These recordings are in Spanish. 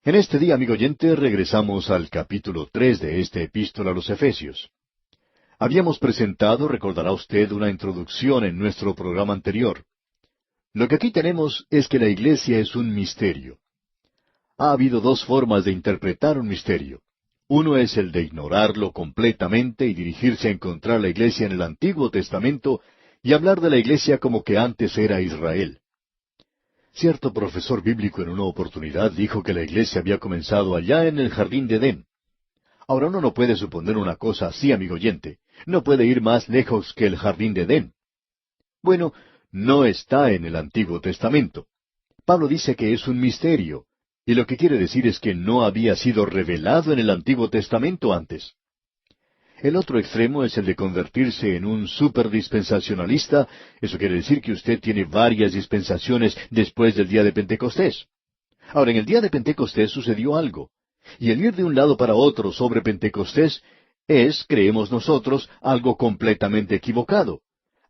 En este día, amigo oyente, regresamos al capítulo 3 de esta epístola a los Efesios. Habíamos presentado, recordará usted, una introducción en nuestro programa anterior. Lo que aquí tenemos es que la iglesia es un misterio. Ha habido dos formas de interpretar un misterio. Uno es el de ignorarlo completamente y dirigirse a encontrar la iglesia en el Antiguo Testamento y hablar de la iglesia como que antes era Israel. Cierto profesor bíblico en una oportunidad dijo que la iglesia había comenzado allá en el jardín de Edén. Ahora uno no puede suponer una cosa así, amigo oyente. No puede ir más lejos que el jardín de Edén. Bueno, no está en el Antiguo Testamento. Pablo dice que es un misterio, y lo que quiere decir es que no había sido revelado en el Antiguo Testamento antes. El otro extremo es el de convertirse en un superdispensacionalista. Eso quiere decir que usted tiene varias dispensaciones después del día de Pentecostés. Ahora, en el día de Pentecostés sucedió algo. Y el ir de un lado para otro sobre Pentecostés es, creemos nosotros, algo completamente equivocado.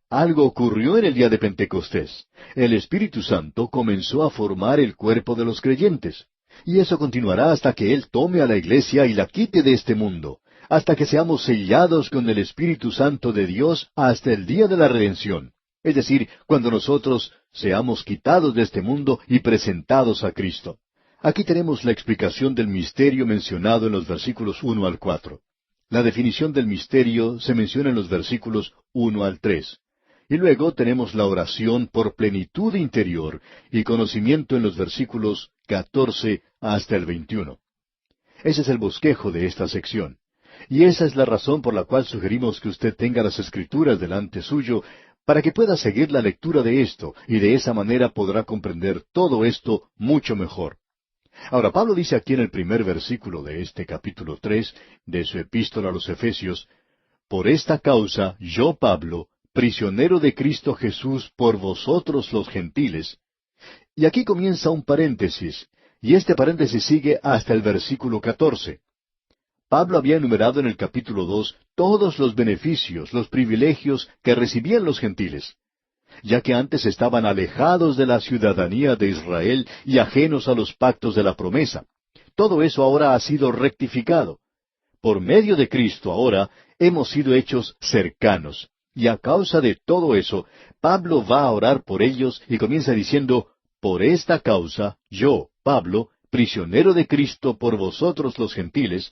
Algo ocurrió en el día de Pentecostés. El Espíritu Santo comenzó a formar el cuerpo de los creyentes. Y eso continuará hasta que Él tome a la iglesia y la quite de este mundo, hasta que seamos sellados con el Espíritu Santo de Dios hasta el día de la redención. Es decir, cuando nosotros seamos quitados de este mundo y presentados a Cristo. Aquí tenemos la explicación del misterio mencionado en los versículos 1 al 4. La definición del misterio se menciona en los versículos 1 al 3. Y luego tenemos la oración por plenitud interior y conocimiento en los versículos 14 hasta el 21. Ese es el bosquejo de esta sección. Y esa es la razón por la cual sugerimos que usted tenga las Escrituras delante suyo, para que pueda seguir la lectura de esto, y de esa manera podrá comprender todo esto mucho mejor. Ahora, Pablo dice aquí en el primer versículo de este capítulo 3 de su epístola a los Efesios: por esta causa, yo, Pablo, prisionero de Cristo Jesús por vosotros los gentiles. Y aquí comienza un paréntesis, y este paréntesis sigue hasta el versículo 14. Pablo había enumerado en el capítulo 2 todos los beneficios, los privilegios que recibían los gentiles, ya que antes estaban alejados de la ciudadanía de Israel y ajenos a los pactos de la promesa. Todo eso ahora ha sido rectificado. Por medio de Cristo ahora hemos sido hechos cercanos, y a causa de todo eso, Pablo va a orar por ellos y comienza diciendo: por esta causa, yo, Pablo, prisionero de Cristo por vosotros los gentiles.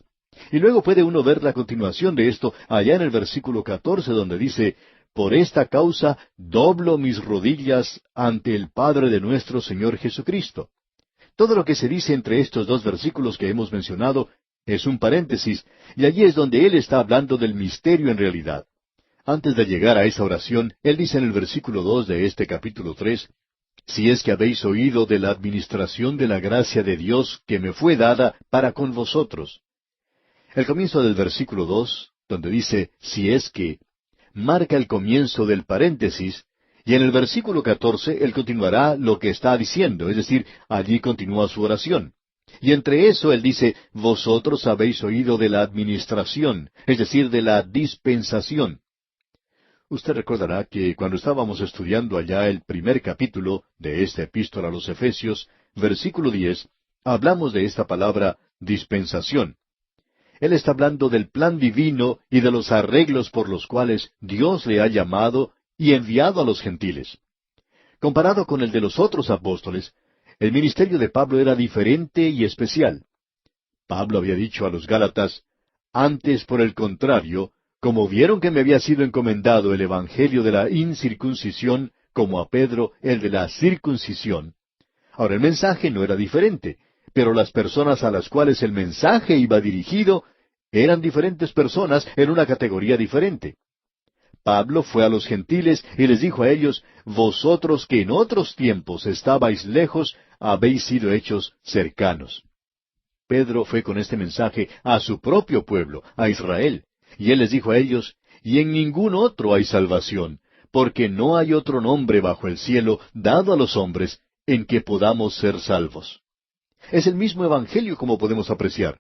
Y luego puede uno ver la continuación de esto allá en el versículo 14, donde dice: por esta causa doblo mis rodillas ante el Padre de nuestro Señor Jesucristo. Todo lo que se dice entre estos dos versículos que hemos mencionado es un paréntesis, y allí es donde él está hablando del misterio en realidad. Antes de llegar a esa oración, él dice en el versículo 2 de este capítulo 3, si es que habéis oído de la administración de la gracia de Dios que me fue dada para con vosotros. El comienzo del versículo 2, donde dice si es que, marca el comienzo del paréntesis, y en el versículo 14 él continuará lo que está diciendo, es decir, allí continúa su oración. Y entre eso él dice: vosotros habéis oído de la administración, es decir, de la dispensación. Usted recordará que cuando estábamos estudiando allá el primer capítulo de esta epístola a los Efesios, versículo 10, hablamos de esta palabra dispensación. Él está hablando del plan divino y de los arreglos por los cuales Dios le ha llamado y enviado a los gentiles. Comparado con el de los otros apóstoles, el ministerio de Pablo era diferente y especial. Pablo había dicho a los Gálatas: antes, por el contrario, como vieron que me había sido encomendado el evangelio de la incircuncisión, como a Pedro el de la circuncisión. Ahora, el mensaje no era diferente, pero las personas a las cuales el mensaje iba dirigido eran diferentes personas en una categoría diferente. Pablo fue a los gentiles y les dijo a ellos: vosotros que en otros tiempos estabais lejos, habéis sido hechos cercanos. Pedro fue con este mensaje a su propio pueblo, a Israel, y él les dijo a ellos: y en ningún otro hay salvación, porque no hay otro nombre bajo el cielo dado a los hombres en que podamos ser salvos. Es el mismo evangelio, como podemos apreciar.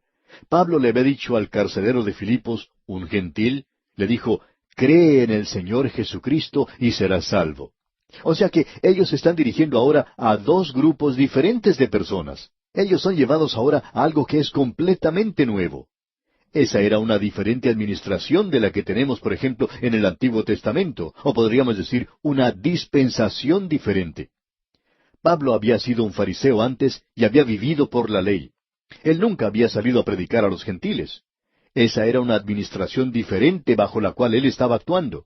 Pablo le había dicho al carcelero de Filipos, un gentil, le dijo: cree en el Señor Jesucristo y serás salvo. O sea que ellos se están dirigiendo ahora a dos grupos diferentes de personas. Ellos son llevados ahora a algo que es completamente nuevo. Esa era una diferente administración de la que tenemos, por ejemplo, en el Antiguo Testamento, o podríamos decir una dispensación diferente. Pablo había sido un fariseo antes y había vivido por la ley. Él nunca había salido a predicar a los gentiles. Esa era una administración diferente bajo la cual él estaba actuando.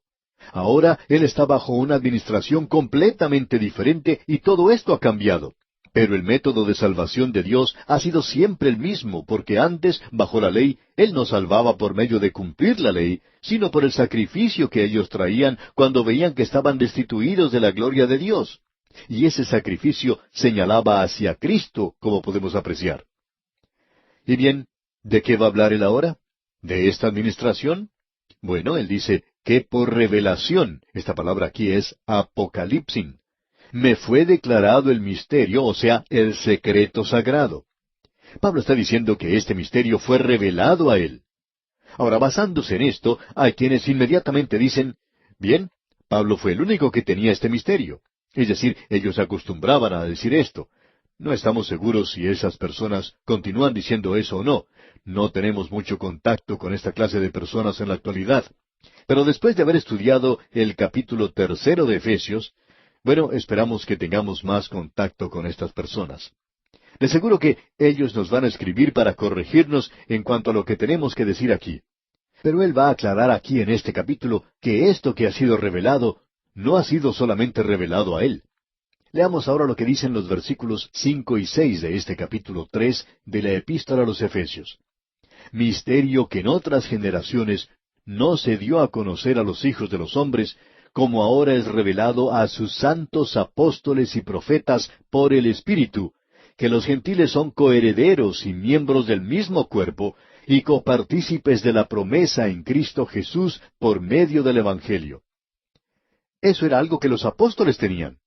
Ahora él está bajo una administración completamente diferente y todo esto ha cambiado. Pero el método de salvación de Dios ha sido siempre el mismo, porque antes, bajo la ley, Él no salvaba por medio de cumplir la ley, sino por el sacrificio que ellos traían cuando veían que estaban destituidos de la gloria de Dios. Y ese sacrificio señalaba hacia Cristo, como podemos apreciar. Y bien, ¿de qué va a hablar él ahora? ¿De esta administración? Bueno, él dice que por revelación, esta palabra aquí es apocalipsin, me fue declarado el misterio, o sea, el secreto sagrado. Pablo está diciendo que este misterio fue revelado a él. Ahora, basándose en esto, hay quienes inmediatamente dicen, bien, Pablo fue el único que tenía este misterio. Es decir, ellos acostumbraban a decir esto. No estamos seguros si esas personas continúan diciendo eso o no. No tenemos mucho contacto con esta clase de personas en la actualidad. Pero después de haber estudiado el capítulo 3 de Efesios, bueno, esperamos que tengamos más contacto con estas personas. De seguro que ellos nos van a escribir para corregirnos en cuanto a lo que tenemos que decir aquí. Pero él va a aclarar aquí en este capítulo que esto que ha sido revelado no ha sido solamente revelado a él. Leamos ahora lo que dicen los versículos 5 y 6 de este capítulo 3 de la Epístola a los Efesios. Misterio que en otras generaciones no se dio a conocer a los hijos de los hombres, como ahora es revelado a sus santos apóstoles y profetas por el Espíritu, que los gentiles son coherederos y miembros del mismo cuerpo, y copartícipes de la promesa en Cristo Jesús por medio del Evangelio. Eso era algo que los apóstoles tenían.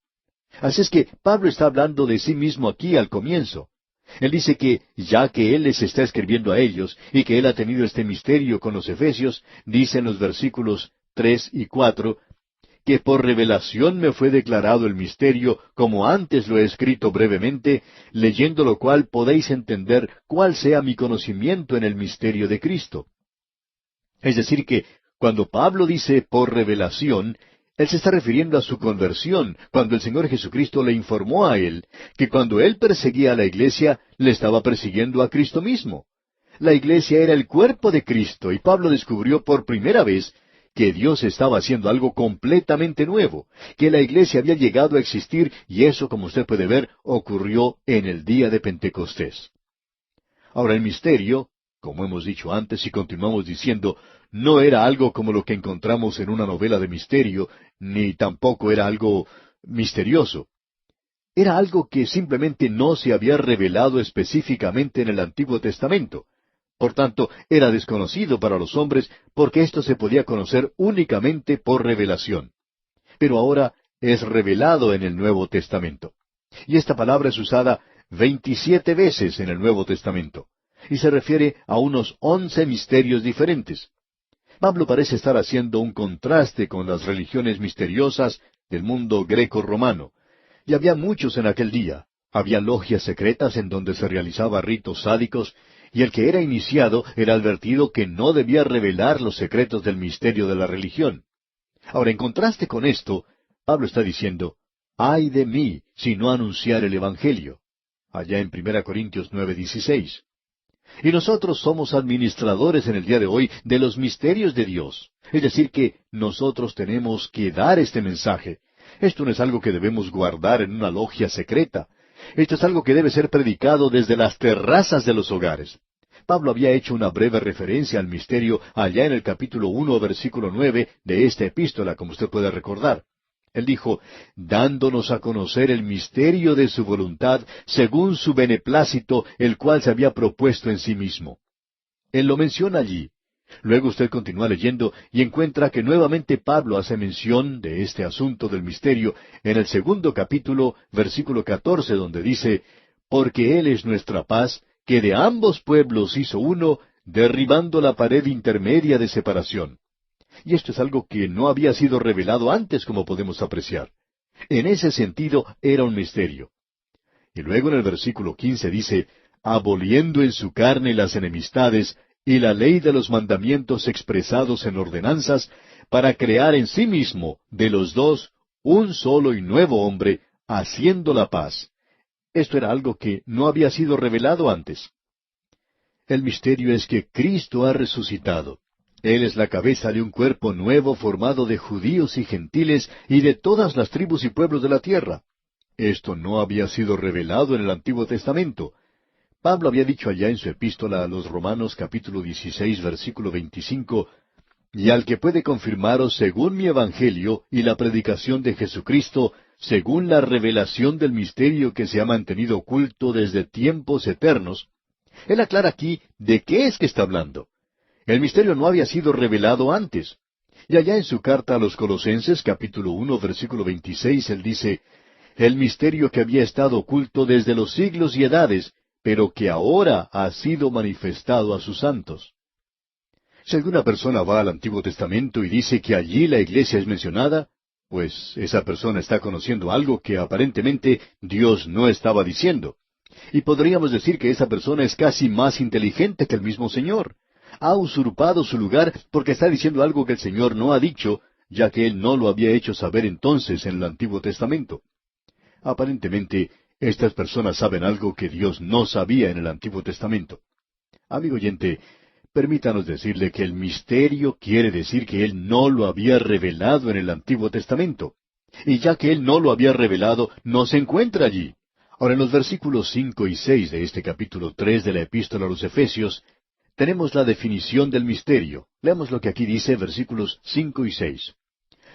Así es que Pablo está hablando de sí mismo aquí al comienzo. Él dice que, ya que Él les está escribiendo a ellos, y que Él ha tenido este misterio con los Efesios, dice en los versículos 3 y 4, que por revelación me fue declarado el misterio, como antes lo he escrito brevemente, leyendo lo cual podéis entender cuál sea mi conocimiento en el misterio de Cristo. Es decir que, cuando Pablo dice por revelación, él se está refiriendo a su conversión, cuando el Señor Jesucristo le informó a él que cuando él perseguía a la iglesia, le estaba persiguiendo a Cristo mismo. La iglesia era el cuerpo de Cristo, y Pablo descubrió por primera vez que Dios estaba haciendo algo completamente nuevo, que la iglesia había llegado a existir, y eso, como usted puede ver, ocurrió en el día de Pentecostés. Ahora, el misterio, como hemos dicho antes y continuamos diciendo, no era algo como lo que encontramos en una novela de misterio, ni tampoco era algo misterioso. Era algo que simplemente no se había revelado específicamente en el Antiguo Testamento. Por tanto, era desconocido para los hombres porque esto se podía conocer únicamente por revelación. Pero ahora es revelado en el Nuevo Testamento. Y esta palabra es usada 27 veces en el Nuevo Testamento. Y se refiere a unos 11 misterios diferentes. Pablo parece estar haciendo un contraste con las religiones misteriosas del mundo greco-romano. Y había muchos en aquel día. Había logias secretas en donde se realizaba ritos sádicos, y el que era iniciado era advertido que no debía revelar los secretos del misterio de la religión. Ahora, en contraste con esto, Pablo está diciendo, «Ay de mí si no anunciar el Evangelio», allá en 1 Corintios 9:16. Y nosotros somos administradores en el día de hoy de los misterios de Dios. Es decir, que nosotros tenemos que dar este mensaje. Esto no es algo que debemos guardar en una logia secreta. Esto es algo que debe ser predicado desde las terrazas de los hogares. Pablo había hecho una breve referencia al misterio allá en el capítulo 1, versículo 9 de esta epístola, como usted puede recordar. Él dijo, dándonos a conocer el misterio de su voluntad, según su beneplácito, el cual se había propuesto en sí mismo. Él lo menciona allí. Luego usted continúa leyendo y encuentra que nuevamente Pablo hace mención de este asunto del misterio en el 2 capítulo, versículo 14, donde dice, porque Él es nuestra paz, que de ambos pueblos hizo uno, derribando la pared intermedia de separación. Y esto es algo que no había sido revelado antes, como podemos apreciar. En ese sentido, era un misterio. Y luego en el versículo 15 dice, aboliendo en su carne las enemistades y la ley de los mandamientos expresados en ordenanzas, para crear en sí mismo de los dos un solo y nuevo hombre, haciendo la paz. Esto era algo que no había sido revelado antes. El misterio es que Cristo ha resucitado. Él es la cabeza de un cuerpo nuevo formado de judíos y gentiles y de todas las tribus y pueblos de la tierra. Esto no había sido revelado en el Antiguo Testamento. Pablo había dicho allá en su epístola a los Romanos capítulo 16 versículo 25, y al que puede confirmaros según mi evangelio y la predicación de Jesucristo, según la revelación del misterio que se ha mantenido oculto desde tiempos eternos. Él aclara aquí de qué es que está hablando. El misterio no había sido revelado antes. Y allá en su carta a los Colosenses, capítulo 1, versículo 26, él dice, el misterio que había estado oculto desde los siglos y edades, pero que ahora ha sido manifestado a sus santos. Si alguna persona va al Antiguo Testamento y dice que allí la iglesia es mencionada, pues esa persona está conociendo algo que aparentemente Dios no estaba diciendo. Y podríamos decir que esa persona es casi más inteligente que el mismo Señor. Ha usurpado su lugar porque está diciendo algo que el Señor no ha dicho, ya que Él no lo había hecho saber entonces en el Antiguo Testamento. Aparentemente, estas personas saben algo que Dios no sabía en el Antiguo Testamento. Amigo oyente, permítanos decirle que el misterio quiere decir que Él no lo había revelado en el Antiguo Testamento. Y ya que Él no lo había revelado, no se encuentra allí. Ahora, en los versículos 5 y 6 de este capítulo 3 de la Epístola a los Efesios, tenemos la definición del misterio. Leamos lo que aquí dice, versículos 5 y 6.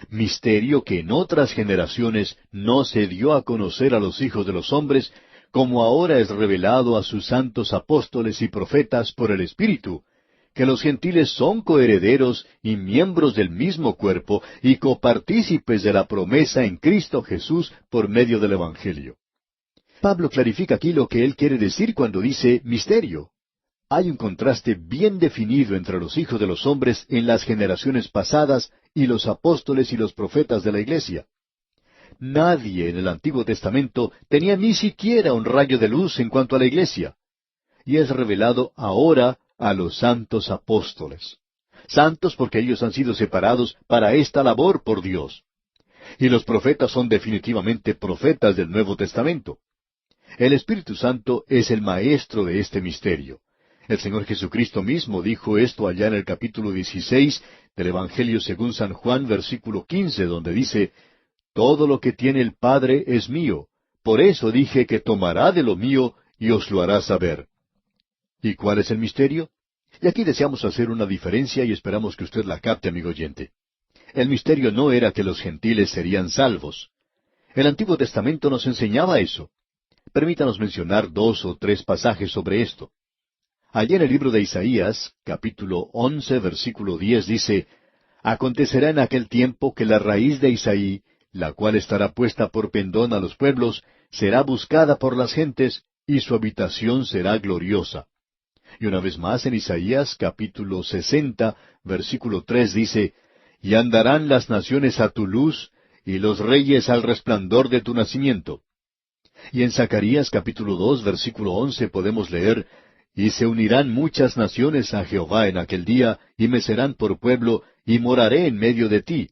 Misterio que en otras generaciones no se dio a conocer a los hijos de los hombres, como ahora es revelado a sus santos apóstoles y profetas por el Espíritu, que los gentiles son coherederos y miembros del mismo cuerpo y copartícipes de la promesa en Cristo Jesús por medio del Evangelio. Pablo clarifica aquí lo que él quiere decir cuando dice misterio. Hay un contraste bien definido entre los hijos de los hombres en las generaciones pasadas y los apóstoles y los profetas de la iglesia. Nadie en el Antiguo Testamento tenía ni siquiera un rayo de luz en cuanto a la iglesia. Y es revelado ahora a los santos apóstoles. Santos porque ellos han sido separados para esta labor por Dios. Y los profetas son definitivamente profetas del Nuevo Testamento. El Espíritu Santo es el maestro de este misterio. El Señor Jesucristo mismo dijo esto allá en el capítulo 16 del Evangelio según San Juan, versículo 15, donde dice, todo lo que tiene el Padre es mío. Por eso dije que tomará de lo mío y os lo hará saber. ¿Y cuál es el misterio? Y aquí deseamos hacer una diferencia y esperamos que usted la capte, amigo oyente. El misterio no era que los gentiles serían salvos. El Antiguo Testamento nos enseñaba eso. Permítanos mencionar 2 o 3 pasajes sobre esto. Allí en el libro de Isaías, capítulo 11, versículo 10, dice, acontecerá en aquel tiempo que la raíz de Isaí, la cual estará puesta por pendón a los pueblos, será buscada por las gentes, y su habitación será gloriosa. Y una vez más en Isaías, capítulo 60, versículo 3, dice, y andarán las naciones a tu luz, y los reyes al resplandor de tu nacimiento. Y en Zacarías, capítulo 2, versículo 11, podemos leer, y se unirán muchas naciones a Jehová en aquel día, y me serán por pueblo, y moraré en medio de ti.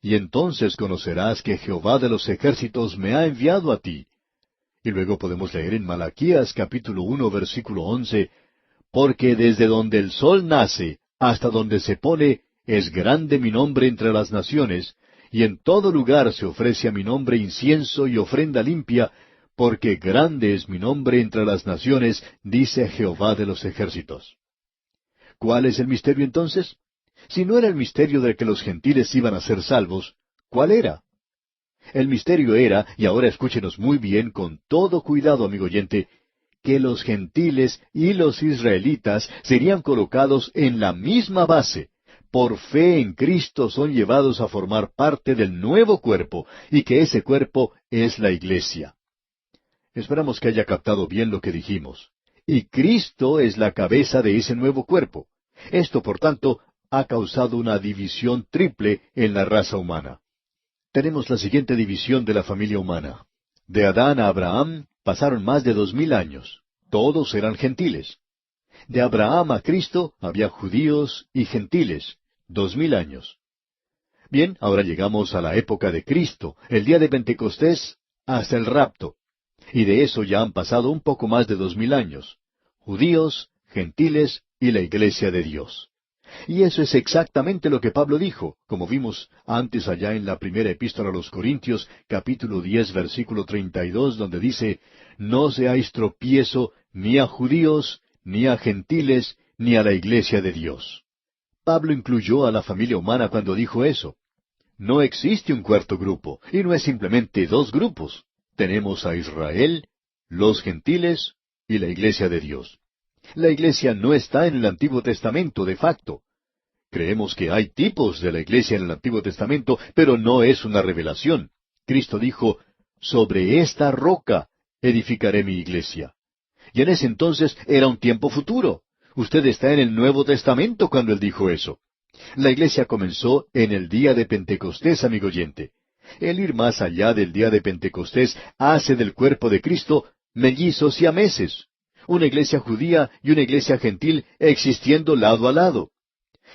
Y entonces conocerás que Jehová de los ejércitos me ha enviado a ti. Y luego podemos leer en Malaquías capítulo 1, versículo 11, porque desde donde el sol nace hasta donde se pone, es grande mi nombre entre las naciones, y en todo lugar se ofrece a mi nombre incienso y ofrenda limpia, porque grande es mi nombre entre las naciones, dice Jehová de los ejércitos. ¿Cuál es el misterio entonces? Si no era el misterio de que los gentiles iban a ser salvos, ¿cuál era? El misterio era, y ahora escúchenos muy bien, con todo cuidado, amigo oyente, que los gentiles y los israelitas serían colocados en la misma base. Por fe en Cristo son llevados a formar parte del nuevo cuerpo, y que ese cuerpo es la iglesia. Esperamos que haya captado bien lo que dijimos. Y Cristo es la cabeza de ese nuevo cuerpo. Esto, por tanto, ha causado una división triple en la raza humana. Tenemos la siguiente división de la familia humana. De Adán a Abraham, Pasaron más de 2000 años. Todos eran gentiles. De Abraham a Cristo había judíos y gentiles. 2000 años. Bien, ahora llegamos a la época de Cristo, el día de Pentecostés, hasta el rapto. Y de eso ya han pasado un poco más de 2000 años. Judíos, gentiles y la iglesia de Dios. Y eso es exactamente lo que Pablo dijo, como vimos antes allá en la primera epístola a los Corintios, capítulo 10, versículo 32, donde dice, no seáis tropiezo ni a judíos, ni a gentiles, ni a la iglesia de Dios. Pablo incluyó a la familia humana cuando dijo eso. No existe un cuarto grupo, y no es simplemente dos grupos. Tenemos a Israel, los gentiles y la iglesia de Dios. La iglesia no está en el Antiguo Testamento de facto. Creemos que hay tipos de la iglesia en el Antiguo Testamento, pero no es una revelación. Cristo dijo, sobre esta roca edificaré mi iglesia. Y en ese entonces era un tiempo futuro. Usted está en el Nuevo Testamento cuando Él dijo eso. La iglesia comenzó en el día de Pentecostés, amigo oyente. El ir más allá del día de Pentecostés hace del cuerpo de Cristo mellizos siameses. Una iglesia judía y una iglesia gentil existiendo lado a lado.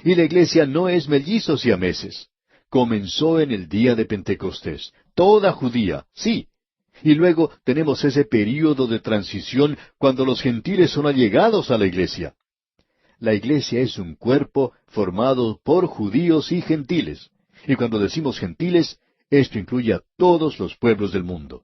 Y la iglesia no es mellizos siameses. Comenzó en el día de Pentecostés. Toda judía, sí. Y luego tenemos ese período de transición cuando los gentiles son allegados a la iglesia. La iglesia es un cuerpo formado por judíos y gentiles. Y cuando decimos gentiles, esto incluye a todos los pueblos del mundo.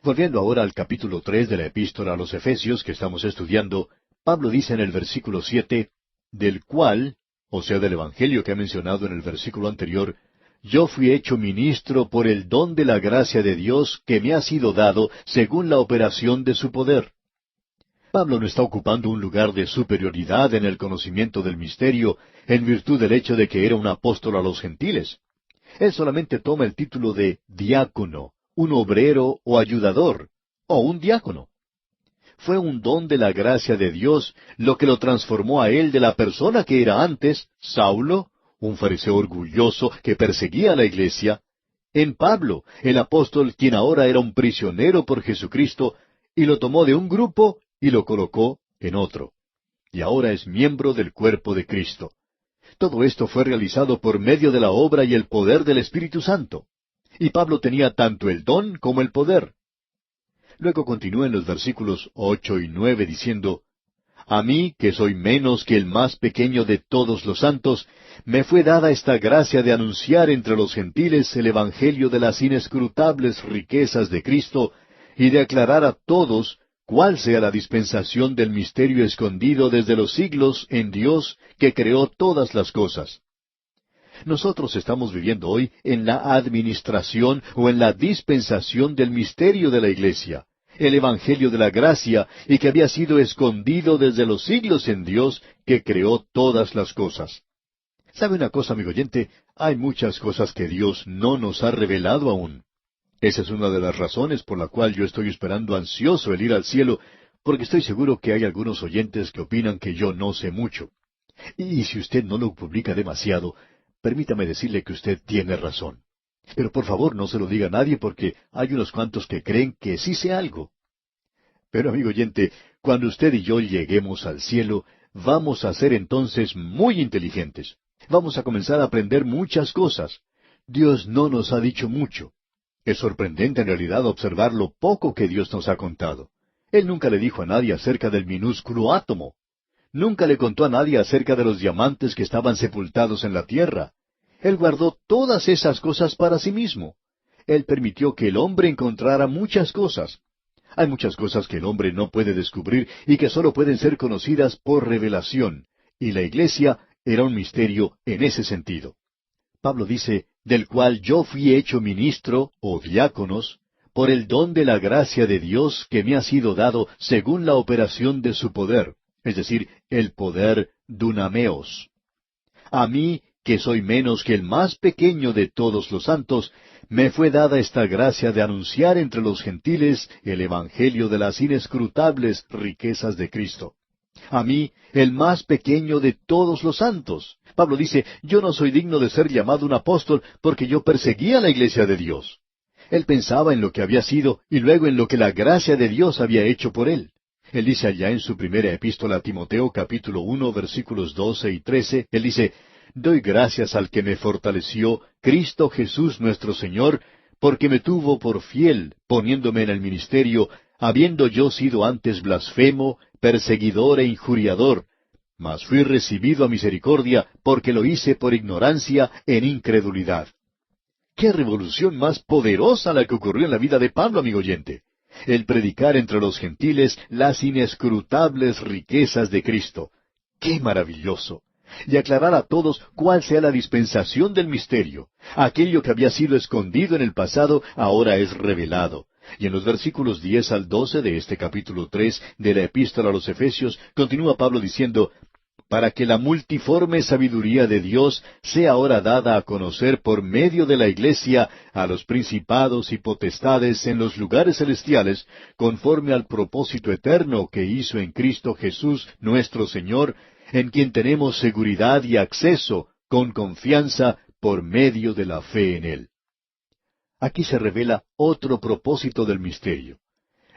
Volviendo ahora al capítulo 3 de la epístola a los Efesios que estamos estudiando, Pablo dice en el versículo 7, del cual, o sea, del Evangelio que ha mencionado en el versículo anterior, yo fui hecho ministro por el don de la gracia de Dios que me ha sido dado según la operación de su poder. Pablo no está ocupando un lugar de superioridad en el conocimiento del misterio en virtud del hecho de que era un apóstol a los gentiles. Él solamente toma el título de diácono, un obrero o ayudador, o un diácono. Fue un don de la gracia de Dios lo que lo transformó a él de la persona que era antes, Saulo, un fariseo orgulloso que perseguía a la iglesia, en Pablo, el apóstol quien ahora era un prisionero por Jesucristo, y lo tomó de un grupo y lo colocó en otro. Y ahora es miembro del cuerpo de Cristo. Todo esto fue realizado por medio de la obra y el poder del Espíritu Santo. Y Pablo tenía tanto el don como el poder. Luego continúa en los versículos 8 y 9 diciendo, a mí, que soy menos que el más pequeño de todos los santos, me fue dada esta gracia de anunciar entre los gentiles el Evangelio de las inescrutables riquezas de Cristo, y de aclarar a todos cuál sea la dispensación del misterio escondido desde los siglos en Dios que creó todas las cosas. Nosotros estamos viviendo hoy en la administración o en la dispensación del misterio de la Iglesia, el Evangelio de la gracia, y que había sido escondido desde los siglos en Dios que creó todas las cosas. ¿Sabe una cosa, amigo oyente? Hay muchas cosas que Dios no nos ha revelado aún. Esa es una de las razones por la cual yo estoy esperando ansioso el ir al cielo, porque estoy seguro que hay algunos oyentes que opinan que yo no sé mucho. Y si usted no lo publica demasiado, permítame decirle que usted tiene razón. Pero por favor no se lo diga a nadie porque hay unos cuantos que creen que sí sé algo. Pero amigo oyente, cuando usted y yo lleguemos al cielo, vamos a ser entonces muy inteligentes. Vamos a comenzar a aprender muchas cosas. Dios no nos ha dicho mucho. Es sorprendente en realidad observar lo poco que Dios nos ha contado. Él nunca le dijo a nadie acerca del minúsculo átomo. Nunca le contó a nadie acerca de los diamantes que estaban sepultados en la tierra. Él guardó todas esas cosas para sí mismo. Él permitió que el hombre encontrara muchas cosas. Hay muchas cosas que el hombre no puede descubrir y que solo pueden ser conocidas por revelación. Y la iglesia era un misterio en ese sentido. Pablo dice, del cual yo fui hecho ministro, o diáconos, por el don de la gracia de Dios que me ha sido dado según la operación de su poder, es decir, el poder dunameos. A mí, que soy menos que el más pequeño de todos los santos, me fue dada esta gracia de anunciar entre los gentiles el Evangelio de las inescrutables riquezas de Cristo. A mí, el más pequeño de todos los santos. Pablo dice, yo no soy digno de ser llamado un apóstol porque yo perseguía la iglesia de Dios. Él pensaba en lo que había sido y luego en lo que la gracia de Dios había hecho por él. Él dice allá en su primera epístola a Timoteo, capítulo 1, versículos 12 y 13, él dice, «Doy gracias al que me fortaleció, Cristo Jesús nuestro Señor, porque me tuvo por fiel, poniéndome en el ministerio, habiendo yo sido antes blasfemo, perseguidor e injuriador, mas fui recibido a misericordia, porque lo hice por ignorancia en incredulidad». ¡Qué revolución más poderosa la que ocurrió en la vida de Pablo, amigo oyente! El predicar entre los gentiles las inescrutables riquezas de Cristo. ¡Qué maravilloso! Y aclarar a todos cuál sea la dispensación del misterio. Aquello que había sido escondido en el pasado ahora es revelado. Y en los versículos 10 al 12 de este capítulo 3 de la Epístola a los Efesios, continúa Pablo diciendo, «Para que la multiforme sabiduría de Dios sea ahora dada a conocer por medio de la Iglesia a los principados y potestades en los lugares celestiales, conforme al propósito eterno que hizo en Cristo Jesús nuestro Señor, en quien tenemos seguridad y acceso con confianza por medio de la fe en Él». Aquí se revela otro propósito del misterio.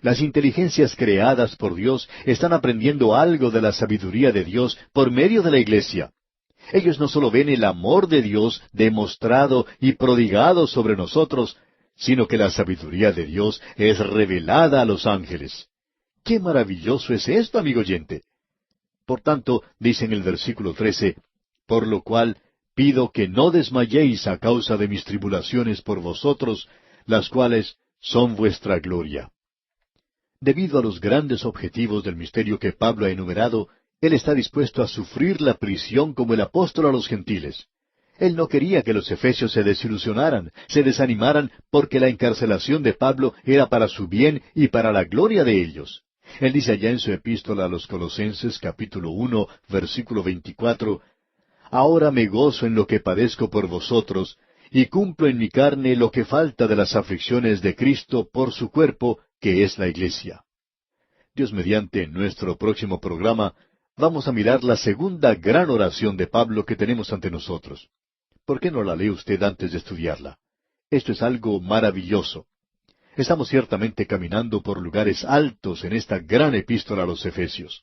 Las inteligencias creadas por Dios están aprendiendo algo de la sabiduría de Dios por medio de la Iglesia. Ellos no solo ven el amor de Dios demostrado y prodigado sobre nosotros, sino que la sabiduría de Dios es revelada a los ángeles. ¡Qué maravilloso es esto, amigo oyente! Por tanto, dice en el versículo 13, «Por lo cual pido que no desmayéis a causa de mis tribulaciones por vosotros, las cuales son vuestra gloria». Debido a los grandes objetivos del misterio que Pablo ha enumerado, él está dispuesto a sufrir la prisión como el apóstol a los gentiles. Él no quería que los efesios se desilusionaran, se desanimaran, porque la encarcelación de Pablo era para su bien y para la gloria de ellos. Él dice allá en su epístola a los Colosenses, capítulo 1, versículo 24, «Ahora me gozo en lo que padezco por vosotros, y cumplo en mi carne lo que falta de las aflicciones de Cristo por su cuerpo, que es la Iglesia». Dios mediante, en nuestro próximo programa, vamos a mirar la segunda gran oración de Pablo que tenemos ante nosotros. ¿Por qué no la lee usted antes de estudiarla? Esto es algo maravilloso. Estamos ciertamente caminando por lugares altos en esta gran epístola a los Efesios.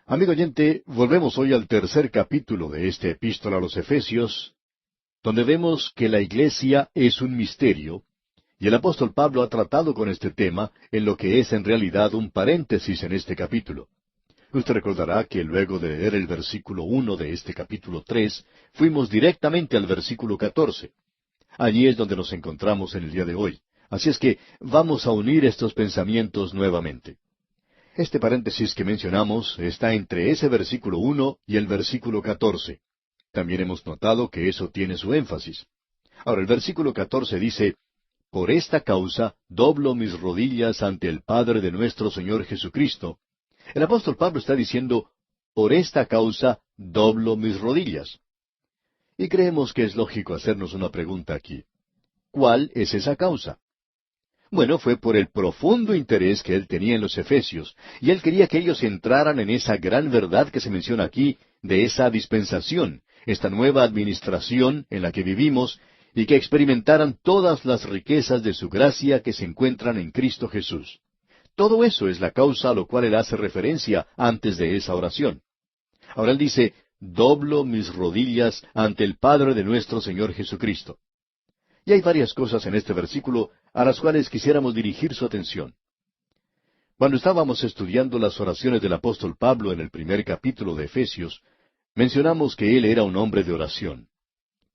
Amigo oyente, volvemos hoy al tercer capítulo de esta epístola a los Efesios, donde vemos que la Iglesia es un misterio, y el apóstol Pablo ha tratado con este tema en lo que es en realidad un paréntesis en este capítulo. Usted recordará que luego de leer el versículo 1 de este capítulo 3, fuimos directamente al versículo 14. Allí es donde nos encontramos en el día de hoy. Así es que vamos a unir estos pensamientos nuevamente. Este paréntesis que mencionamos está entre ese versículo 1 y el versículo 14. También hemos notado que eso tiene su énfasis. Ahora, el versículo 14 dice, «Por esta causa doblo mis rodillas ante el Padre de nuestro Señor Jesucristo». El apóstol Pablo está diciendo, «Por esta causa doblo mis rodillas». Y creemos que es lógico hacernos una pregunta aquí. ¿Cuál es esa causa? Bueno, fue por el profundo interés que él tenía en los Efesios, y él quería que ellos entraran en esa gran verdad que se menciona aquí, de esa dispensación, esta nueva administración en la que vivimos, y que experimentaran todas las riquezas de su gracia que se encuentran en Cristo Jesús. Todo eso es la causa a lo cual él hace referencia antes de esa oración. Ahora él dice, «Doblo mis rodillas ante el Padre de nuestro Señor Jesucristo». Y hay varias cosas en este versículo a las cuales quisiéramos dirigir su atención. Cuando estábamos estudiando las oraciones del apóstol Pablo en el primer capítulo de Efesios, mencionamos que él era un hombre de oración.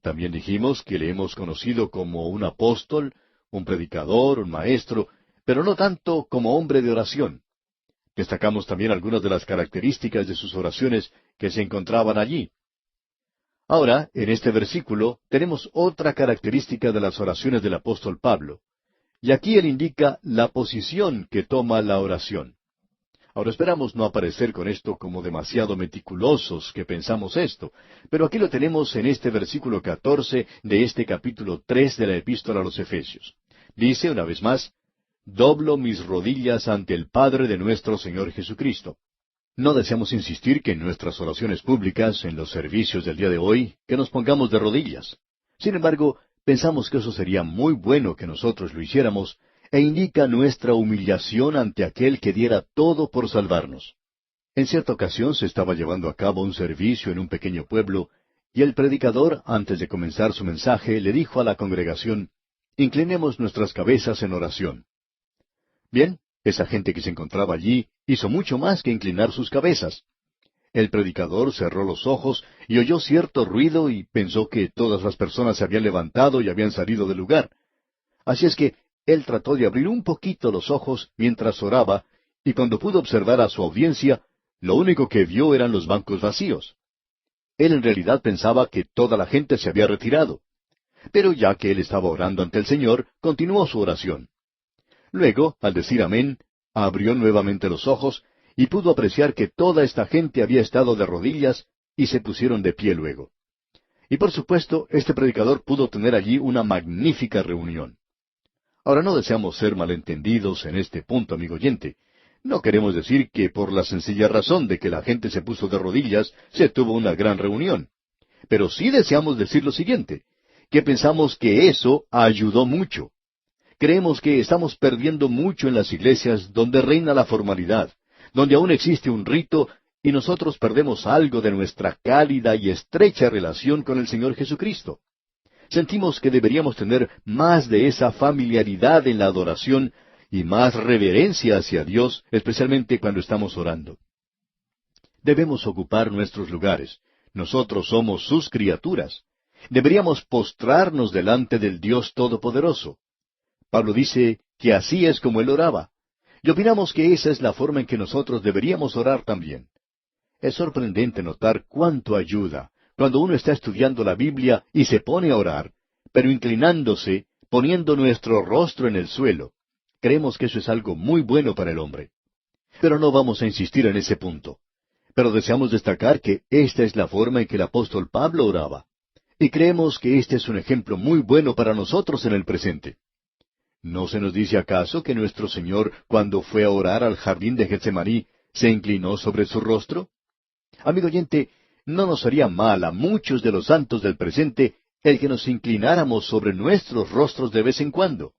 También dijimos que le hemos conocido como un apóstol, un predicador, un maestro, pero no tanto como hombre de oración. Destacamos también algunas de las características de sus oraciones que se encontraban allí. Ahora, en este versículo, tenemos otra característica de las oraciones del apóstol Pablo. Y aquí él indica la posición que toma la oración. Ahora esperamos no aparecer con esto como demasiado meticulosos que pensamos esto, pero aquí lo tenemos en este versículo 14 de este capítulo 3 de la Epístola a los Efesios. Dice una vez más, «Doblo mis rodillas ante el Padre de nuestro Señor Jesucristo». No deseamos insistir que en nuestras oraciones públicas, en los servicios del día de hoy, que nos pongamos de rodillas. Sin embargo, pensamos que eso sería muy bueno que nosotros lo hiciéramos, e indica nuestra humillación ante aquel que diera todo por salvarnos. En cierta ocasión se estaba llevando a cabo un servicio en un pequeño pueblo, y el predicador, antes de comenzar su mensaje, le dijo a la congregación, «Inclinemos nuestras cabezas en oración». Bien, esa gente que se encontraba allí hizo mucho más que inclinar sus cabezas. El predicador cerró los ojos y oyó cierto ruido y pensó que todas las personas se habían levantado y habían salido del lugar. Así es que él trató de abrir un poquito los ojos mientras oraba, y cuando pudo observar a su audiencia, lo único que vio eran los bancos vacíos. Él en realidad pensaba que toda la gente se había retirado. Pero ya que él estaba orando ante el Señor, continuó su oración. Luego, al decir amén, abrió nuevamente los ojos y pudo apreciar que toda esta gente había estado de rodillas y se pusieron de pie luego. Y por supuesto, este predicador pudo tener allí una magnífica reunión. Ahora, no deseamos ser malentendidos en este punto, amigo oyente. No queremos decir que por la sencilla razón de que la gente se puso de rodillas, se tuvo una gran reunión. Pero sí deseamos decir lo siguiente, que pensamos que eso ayudó mucho. Creemos que estamos perdiendo mucho en las iglesias donde reina la formalidad, donde aún existe un rito, y nosotros perdemos algo de nuestra cálida y estrecha relación con el Señor Jesucristo. Sentimos que deberíamos tener más de esa familiaridad en la adoración y más reverencia hacia Dios, especialmente cuando estamos orando. Debemos ocupar nuestros lugares. Nosotros somos sus criaturas. Deberíamos postrarnos delante del Dios Todopoderoso. Pablo dice que así es como él oraba. Y opinamos que esa es la forma en que nosotros deberíamos orar también. Es sorprendente notar cuánto ayuda cuando uno está estudiando la Biblia y se pone a orar, pero inclinándose, poniendo nuestro rostro en el suelo. Creemos que eso es algo muy bueno para el hombre. Pero no vamos a insistir en ese punto. Pero deseamos destacar que esta es la forma en que el apóstol Pablo oraba. Y creemos que este es un ejemplo muy bueno para nosotros en el presente. ¿No se nos dice acaso que nuestro Señor, cuando fue a orar al jardín de Getsemaní, se inclinó sobre su rostro? Amigo oyente, no nos haría mal a muchos de los santos del presente el que nos inclináramos sobre nuestros rostros de vez en cuando.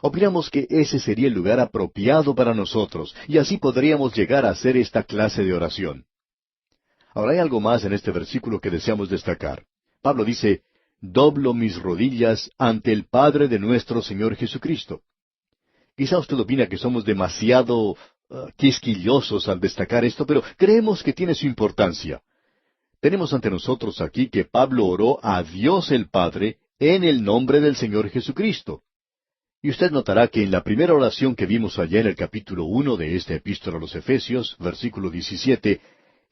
Opinamos que ese sería el lugar apropiado para nosotros, y así podríamos llegar a hacer esta clase de oración. Ahora hay algo más en este versículo que deseamos destacar. Pablo dice, «Doblo mis rodillas ante el Padre de nuestro Señor Jesucristo». Quizá usted opina que somos demasiado quisquillosos al destacar esto, pero creemos que tiene su importancia. Tenemos ante nosotros aquí que Pablo oró a Dios el Padre en el nombre del Señor Jesucristo. Y usted notará que en la primera oración que vimos allá en el capítulo 1 de esta epístola a los Efesios, versículo 17,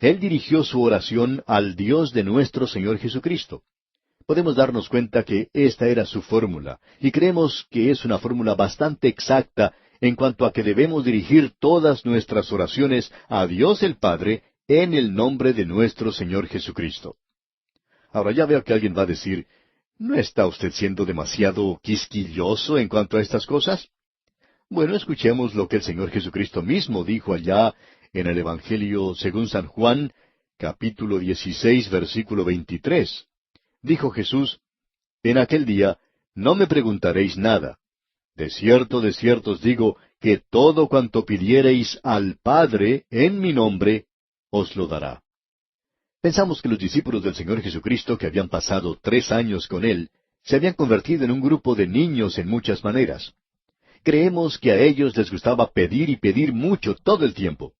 él dirigió su oración al Dios de nuestro Señor Jesucristo. Podemos darnos cuenta que esta era su fórmula, y creemos que es una fórmula bastante exacta en cuanto a que debemos dirigir todas nuestras oraciones a Dios el Padre en el nombre de nuestro Señor Jesucristo. Ahora ya veo que alguien va a decir, ¿no está usted siendo demasiado quisquilloso en cuanto a estas cosas? Bueno, escuchemos lo que el Señor Jesucristo mismo dijo allá en el Evangelio según San Juan, capítulo 16, versículo 23. Dijo Jesús, «En aquel día no me preguntaréis nada. De cierto os digo, que todo cuanto pidiereis al Padre en mi nombre, os lo dará». Pensamos que los discípulos del Señor Jesucristo, que habían pasado 3 años con Él, se habían convertido en un grupo de niños en muchas maneras. Creemos que a ellos les gustaba pedir y pedir mucho todo el tiempo.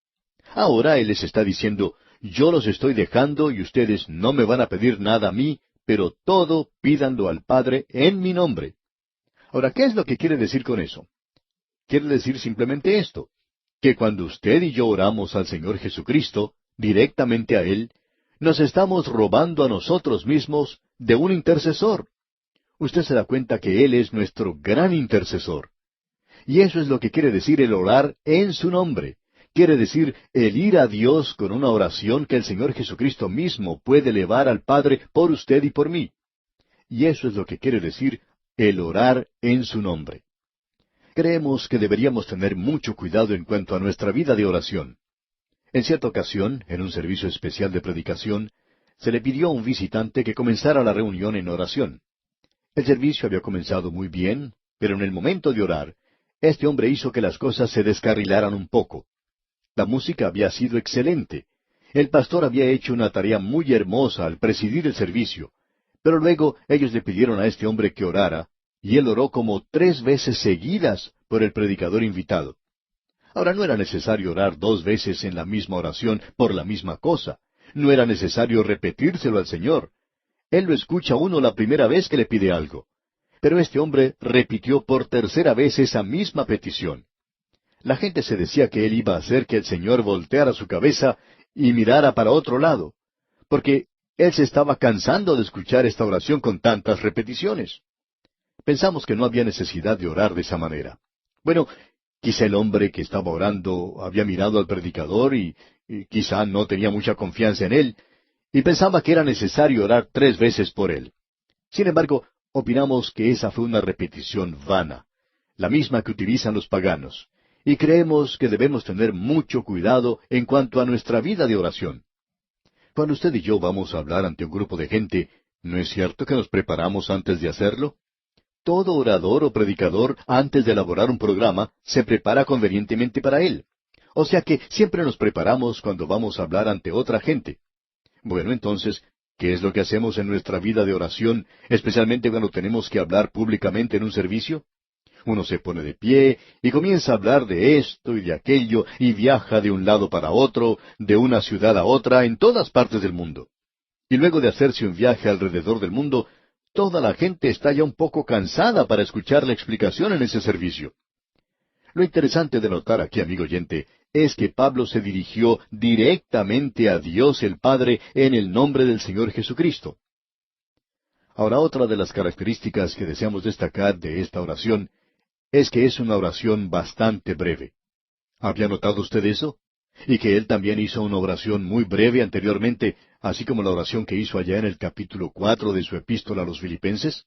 Ahora Él les está diciendo, «Yo los estoy dejando y ustedes no me van a pedir nada a mí, pero todo pídanlo al Padre en mi nombre». Ahora, ¿qué es lo que quiere decir con eso? Quiere decir simplemente esto, que cuando usted y yo oramos al Señor Jesucristo, directamente a Él, nos estamos robando a nosotros mismos de un intercesor. Usted se da cuenta que Él es nuestro gran intercesor. Y eso es lo que quiere decir el orar en su nombre. Quiere decir el ir a Dios con una oración que el Señor Jesucristo mismo puede elevar al Padre por usted y por mí. Y eso es lo que quiere decir el orar en su nombre. Creemos que deberíamos tener mucho cuidado en cuanto a nuestra vida de oración. En cierta ocasión, en un servicio especial de predicación, se le pidió a un visitante que comenzara la reunión en oración. El servicio había comenzado muy bien, pero en el momento de orar, este hombre hizo que las cosas se descarrilaran un poco. La música había sido excelente. El pastor había hecho una tarea muy hermosa al presidir el servicio, pero luego ellos le pidieron a este hombre que orara, y él oró como 3 veces seguidas por el predicador invitado. Ahora no era necesario orar 2 veces en la misma oración por la misma cosa. No era necesario repetírselo al Señor. Él lo escucha a uno la primera vez que le pide algo. Pero este hombre repitió por tercera vez esa misma petición. La gente se decía que él iba a hacer que el Señor volteara su cabeza y mirara para otro lado, porque él se estaba cansando de escuchar esta oración con tantas repeticiones. Pensamos que no había necesidad de orar de esa manera. Bueno, quizá el hombre que estaba orando había mirado al predicador y quizá no tenía mucha confianza en él, y pensaba que era necesario orar 3 veces por él. Sin embargo, opinamos que esa fue una repetición vana, la misma que utilizan los paganos, y creemos que debemos tener mucho cuidado en cuanto a nuestra vida de oración. Cuando usted y yo vamos a hablar ante un grupo de gente, ¿no es cierto que nos preparamos antes de hacerlo? Todo orador o predicador, antes de elaborar un programa, se prepara convenientemente para él. O sea que siempre nos preparamos cuando vamos a hablar ante otra gente. Bueno, entonces, ¿qué es lo que hacemos en nuestra vida de oración, especialmente cuando tenemos que hablar públicamente en un servicio? Uno se pone de pie y comienza a hablar de esto y de aquello y viaja de un lado para otro, de una ciudad a otra, en todas partes del mundo. Y luego de hacerse un viaje alrededor del mundo, toda la gente está ya un poco cansada para escuchar la explicación en ese servicio. Lo interesante de notar aquí, amigo oyente, es que Pablo se dirigió directamente a Dios el Padre en el nombre del Señor Jesucristo. Ahora, otra de las características que deseamos destacar de esta oración es que es una oración bastante breve. ¿Había notado usted eso? Y que él también hizo una oración muy breve anteriormente, así como la oración que hizo allá en el capítulo 4 de su epístola a los Filipenses.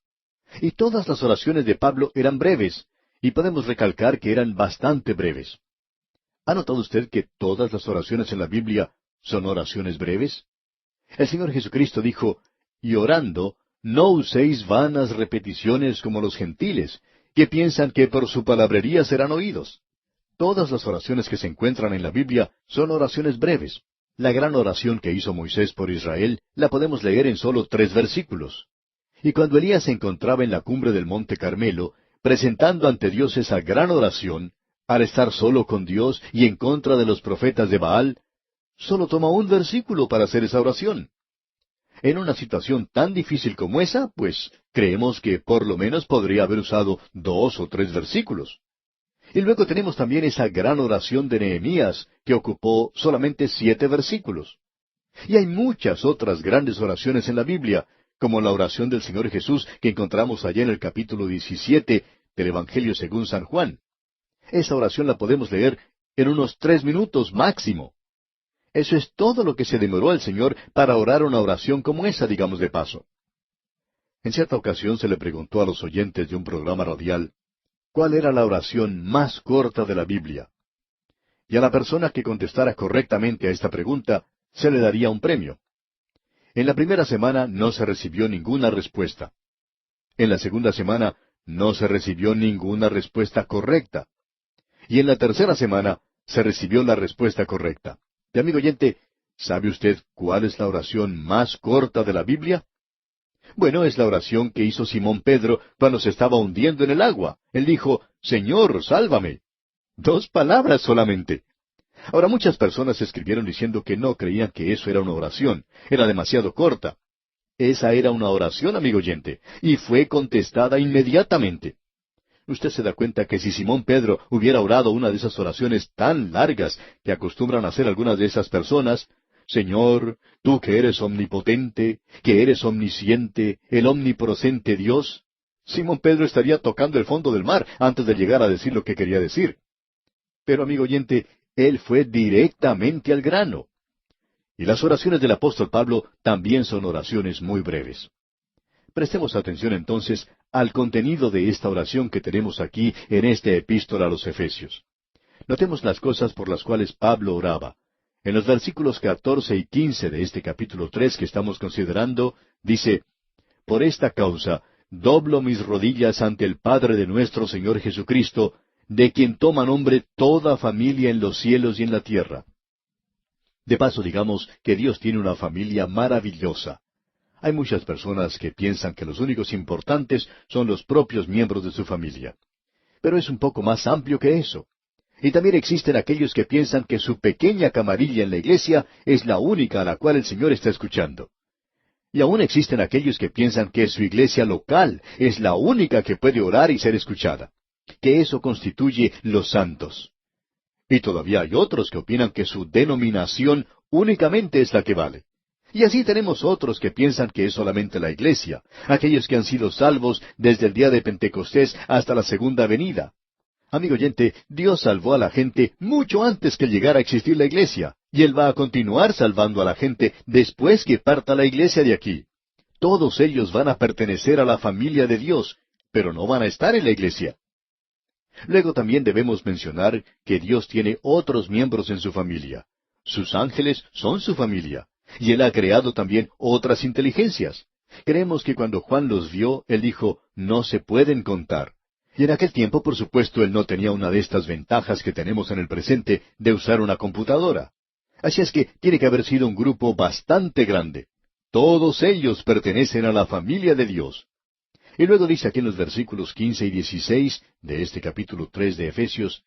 Y todas las oraciones de Pablo eran breves, y podemos recalcar que eran bastante breves. ¿Ha notado usted que todas las oraciones en la Biblia son oraciones breves? El Señor Jesucristo dijo, y orando, no uséis vanas repeticiones como los gentiles, que piensan que por su palabrería serán oídos. Todas las oraciones que se encuentran en la Biblia son oraciones breves. La gran oración que hizo Moisés por Israel la podemos leer en solo 3 versículos. Y cuando Elías se encontraba en la cumbre del monte Carmelo, presentando ante Dios esa gran oración, al estar solo con Dios y en contra de los profetas de Baal, solo toma un versículo para hacer esa oración. En una situación tan difícil como esa, pues creemos que por lo menos podría haber usado 2 o 3 versículos. Y luego tenemos también esa gran oración de Nehemías, que ocupó solamente 7 versículos. Y hay muchas otras grandes oraciones en la Biblia, como la oración del Señor Jesús que encontramos allá en el capítulo 17 del Evangelio según San Juan. Esa oración la podemos leer en unos 3 minutos máximo. Eso es todo lo que se demoró el Señor para orar una oración como esa, digamos de paso. En cierta ocasión se le preguntó a los oyentes de un programa radial, ¿cuál era la oración más corta de la Biblia? Y a la persona que contestara correctamente a esta pregunta, se le daría un premio. En la primera semana no se recibió ninguna respuesta. En la segunda semana no se recibió ninguna respuesta correcta. Y en la tercera semana se recibió la respuesta correcta. Y amigo oyente, ¿sabe usted cuál es la oración más corta de la Biblia? Bueno, es la oración que hizo Simón Pedro cuando se estaba hundiendo en el agua. Él dijo, Señor, sálvame. 2 palabras solamente. Ahora muchas personas escribieron diciendo que no creían que eso era una oración. Era demasiado corta. Esa era una oración, amigo oyente, y fue contestada inmediatamente. Usted se da cuenta que si Simón Pedro hubiera orado una de esas oraciones tan largas que acostumbran a hacer algunas de esas personas, Señor, tú que eres omnipotente, que eres omnisciente, el omnipresente Dios, Simón Pedro estaría tocando el fondo del mar antes de llegar a decir lo que quería decir. Pero, amigo oyente, él fue directamente al grano. Y las oraciones del apóstol Pablo también son oraciones muy breves. Prestemos atención entonces al contenido de esta oración que tenemos aquí en esta epístola a los Efesios. Notemos las cosas por las cuales Pablo oraba. En los versículos 14 y 15 de este capítulo 3 que estamos considerando, dice, Por esta causa, doblo mis rodillas ante el Padre de nuestro Señor Jesucristo, de quien toma nombre toda familia en los cielos y en la tierra. De paso, digamos que Dios tiene una familia maravillosa. Hay muchas personas que piensan que los únicos importantes son los propios miembros de su familia. Pero es un poco más amplio que eso. Y también existen aquellos que piensan que su pequeña camarilla en la iglesia es la única a la cual el Señor está escuchando. Y aún existen aquellos que piensan que su iglesia local es la única que puede orar y ser escuchada, que eso constituye los santos. Y todavía hay otros que opinan que su denominación únicamente es la que vale. Y así tenemos otros que piensan que es solamente la iglesia, aquellos que han sido salvos desde el día de Pentecostés hasta la segunda venida. Amigo oyente, Dios salvó a la gente mucho antes que llegara a existir la iglesia, y Él va a continuar salvando a la gente después que parta la iglesia de aquí. Todos ellos van a pertenecer a la familia de Dios, pero no van a estar en la iglesia. Luego también debemos mencionar que Dios tiene otros miembros en su familia. Sus ángeles son su familia, y Él ha creado también otras inteligencias. Creemos que cuando Juan los vio, Él dijo, no se pueden contar. Y en aquel tiempo, por supuesto, Él no tenía una de estas ventajas que tenemos en el presente de usar una computadora. Así es que tiene que haber sido un grupo bastante grande. Todos ellos pertenecen a la familia de Dios. Y luego dice aquí en los versículos 15 y 16 de este capítulo 3 de Efesios,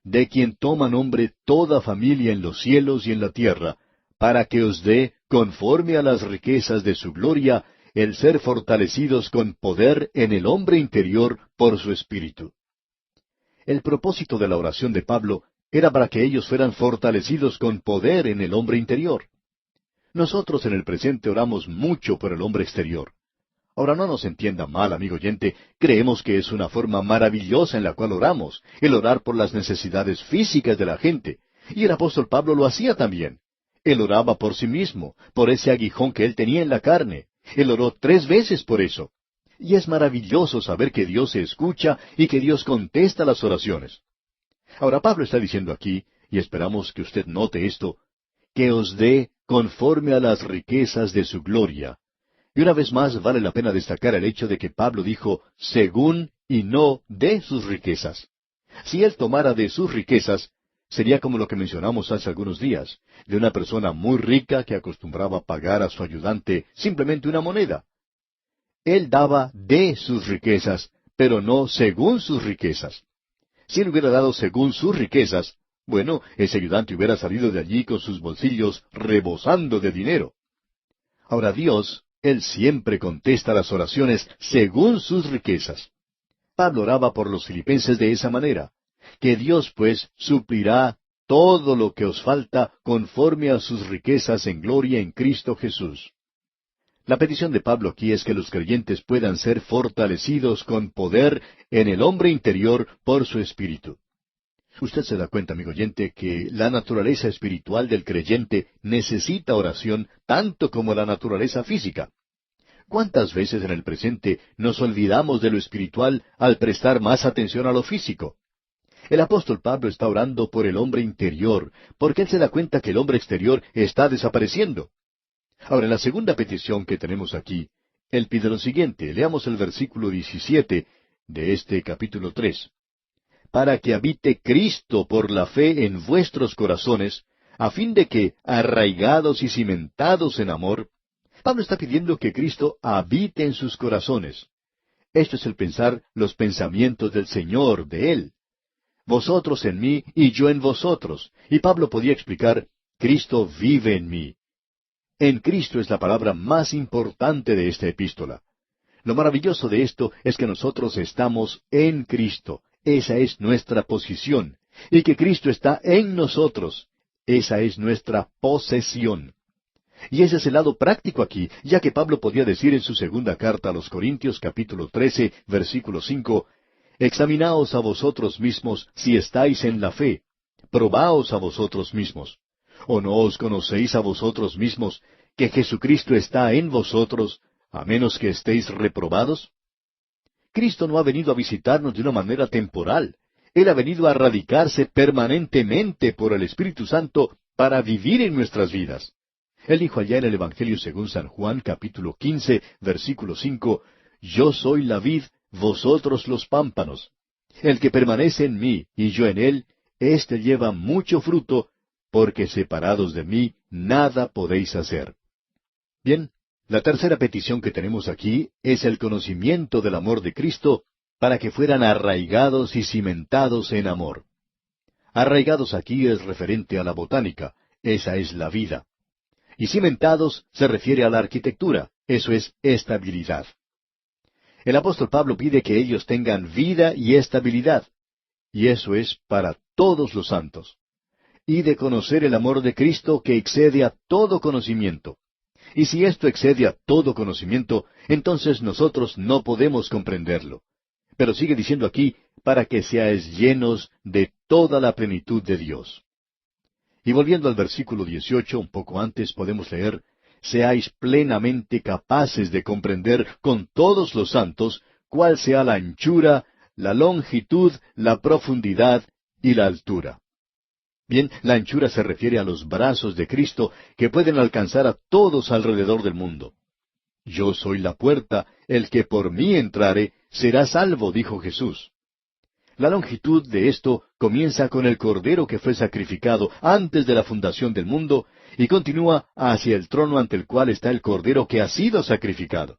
de quien toma nombre toda familia en los cielos y en la tierra, para que os dé, conforme a las riquezas de su gloria, el ser fortalecidos con poder en el hombre interior por su espíritu. El propósito de la oración de Pablo era para que ellos fueran fortalecidos con poder en el hombre interior. Nosotros en el presente oramos mucho por el hombre exterior. Ahora no nos entienda mal, amigo oyente, creemos que es una forma maravillosa en la cual oramos, el orar por las necesidades físicas de la gente. Y el apóstol Pablo lo hacía también. Él oraba por sí mismo, por ese aguijón que él tenía en la carne. Él oró 3 veces por eso. Y es maravilloso saber que Dios se escucha y que Dios contesta las oraciones. Ahora Pablo está diciendo aquí, y esperamos que usted note esto, que os dé conforme a las riquezas de su gloria. Y una vez más vale la pena destacar el hecho de que Pablo dijo, según y no de sus riquezas. Si él tomara de sus riquezas, sería como lo que mencionamos hace algunos días, de una persona muy rica que acostumbraba pagar a su ayudante simplemente una moneda. Él daba de sus riquezas, pero no según sus riquezas. Si él hubiera dado según sus riquezas, bueno, ese ayudante hubiera salido de allí con sus bolsillos rebosando de dinero. Ahora Dios, Él siempre contesta las oraciones según sus riquezas. Pablo oraba por los filipenses de esa manera, que Dios pues suplirá todo lo que os falta conforme a sus riquezas en gloria en Cristo Jesús. La petición de Pablo aquí es que los creyentes puedan ser fortalecidos con poder en el hombre interior por su espíritu. Usted se da cuenta, amigo oyente, que la naturaleza espiritual del creyente necesita oración tanto como la naturaleza física. ¿Cuántas veces en el presente nos olvidamos de lo espiritual al prestar más atención a lo físico? El apóstol Pablo está orando por el hombre interior, porque él se da cuenta que el hombre exterior está desapareciendo. Ahora, en la segunda petición que tenemos aquí, él pide lo siguiente. Leamos el versículo 17 de este capítulo 3. Para que habite Cristo por la fe en vuestros corazones, a fin de que, arraigados y cimentados en amor, Pablo está pidiendo que Cristo habite en sus corazones. Esto es el pensar los pensamientos del Señor, de Él. Vosotros en mí y yo en vosotros. Y Pablo podía explicar, Cristo vive en mí. En Cristo es la palabra más importante de esta epístola. Lo maravilloso de esto es que nosotros estamos en Cristo. Esa es nuestra posición. Y que Cristo está en nosotros. Esa es nuestra posesión. Y ese es el lado práctico aquí, ya que Pablo podía decir en su segunda carta a los Corintios, capítulo 13, versículo 5, examinaos a vosotros mismos si estáis en la fe. Probaos a vosotros mismos. ¿O no os conocéis a vosotros mismos que Jesucristo está en vosotros, a menos que estéis reprobados? Cristo no ha venido a visitarnos de una manera temporal. Él ha venido a radicarse permanentemente por el Espíritu Santo para vivir en nuestras vidas. Él dijo allá en el Evangelio según San Juan, capítulo 15, versículo 5, yo soy la vid, vosotros los pámpanos. El que permanece en mí y yo en él, éste lleva mucho fruto, porque separados de mí nada podéis hacer. Bien, la tercera petición que tenemos aquí es el conocimiento del amor de Cristo para que fueran arraigados y cimentados en amor. Arraigados aquí es referente a la botánica, esa es la vida. Y cimentados se refiere a la arquitectura, eso es estabilidad. El apóstol Pablo pide que ellos tengan vida y estabilidad, y eso es para todos los santos. Y de conocer el amor de Cristo que excede a todo conocimiento. Y si esto excede a todo conocimiento, entonces nosotros no podemos comprenderlo. Pero sigue diciendo aquí, para que seáis llenos de toda la plenitud de Dios. Y volviendo al versículo 18, un poco antes podemos leer, seáis plenamente capaces de comprender con todos los santos cuál sea la anchura, la longitud, la profundidad y la altura. Bien, la anchura se refiere a los brazos de Cristo que pueden alcanzar a todos alrededor del mundo. Yo soy la puerta, el que por mí entrare será salvo, dijo Jesús. La longitud de esto comienza con el Cordero que fue sacrificado antes de la fundación del mundo y continúa hacia el trono ante el cual está el Cordero que ha sido sacrificado.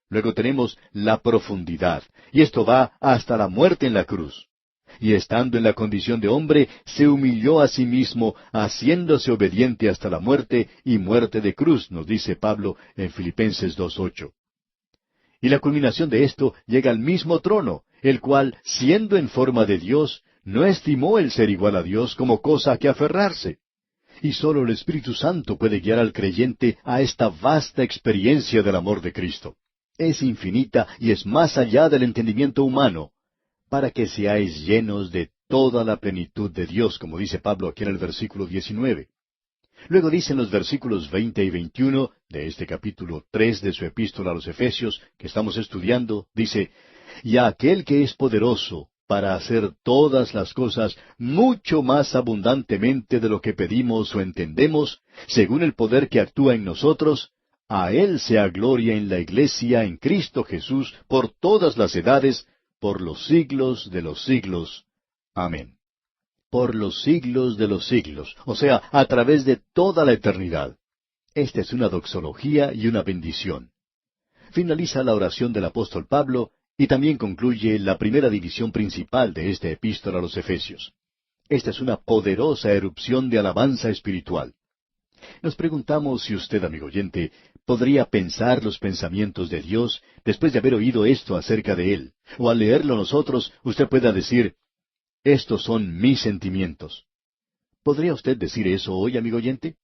Luego tenemos la profundidad, y esto va hasta la muerte en la cruz. Y estando en la condición de hombre, se humilló a sí mismo, haciéndose obediente hasta la muerte y muerte de cruz, nos dice Pablo en Filipenses 2:8. Y la culminación de esto llega al mismo trono, el cual, siendo en forma de Dios, no estimó el ser igual a Dios como cosa a que aferrarse. Y sólo el Espíritu Santo puede guiar al creyente a esta vasta experiencia del amor de Cristo. Es infinita y es más allá del entendimiento humano, para que seáis llenos de toda la plenitud de Dios, como dice Pablo aquí en el versículo 19. Luego dice en los versículos 20 y 21 de este capítulo 3 de su epístola a los Efesios, que estamos estudiando, dice, y a aquel que es poderoso para hacer todas las cosas mucho más abundantemente de lo que pedimos o entendemos, según el poder que actúa en nosotros, a Él sea gloria en la Iglesia, en Cristo Jesús, por todas las edades, por los siglos de los siglos. Amén. Por los siglos de los siglos, o sea, a través de toda la eternidad. Esta es una doxología y una bendición. Finaliza la oración del apóstol Pablo y también concluye la primera división principal de esta epístola a los Efesios. Esta es una poderosa erupción de alabanza espiritual. Nos preguntamos si usted, amigo oyente, podría pensar los pensamientos de Dios después de haber oído esto acerca de Él, o al leerlo nosotros usted pueda decir, estos son mis sentimientos. ¿Podría usted decir eso hoy, amigo oyente?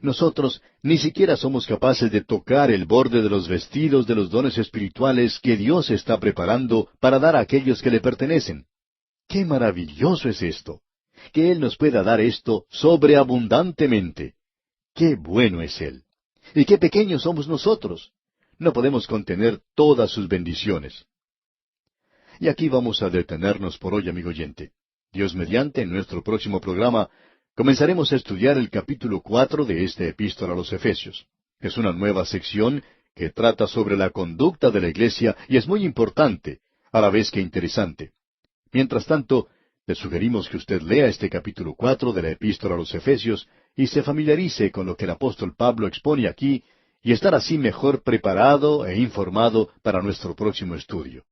Nosotros ni siquiera somos capaces de tocar el borde de los vestidos de los dones espirituales que Dios está preparando para dar a aquellos que le pertenecen. ¡Qué maravilloso es esto! Que Él nos pueda dar esto sobreabundantemente. ¡Qué bueno es Él! Y qué pequeños somos nosotros. No podemos contener todas sus bendiciones. Y aquí vamos a detenernos por hoy, amigo oyente. Dios mediante, en nuestro próximo programa, comenzaremos a estudiar el capítulo 4 de esta epístola a los Efesios. Es una nueva sección que trata sobre la conducta de la Iglesia y es muy importante, a la vez que interesante. Mientras tanto, le sugerimos que usted lea este capítulo 4 de la epístola a los Efesios y se familiarice con lo que el apóstol Pablo expone aquí y estar así mejor preparado e informado para nuestro próximo estudio.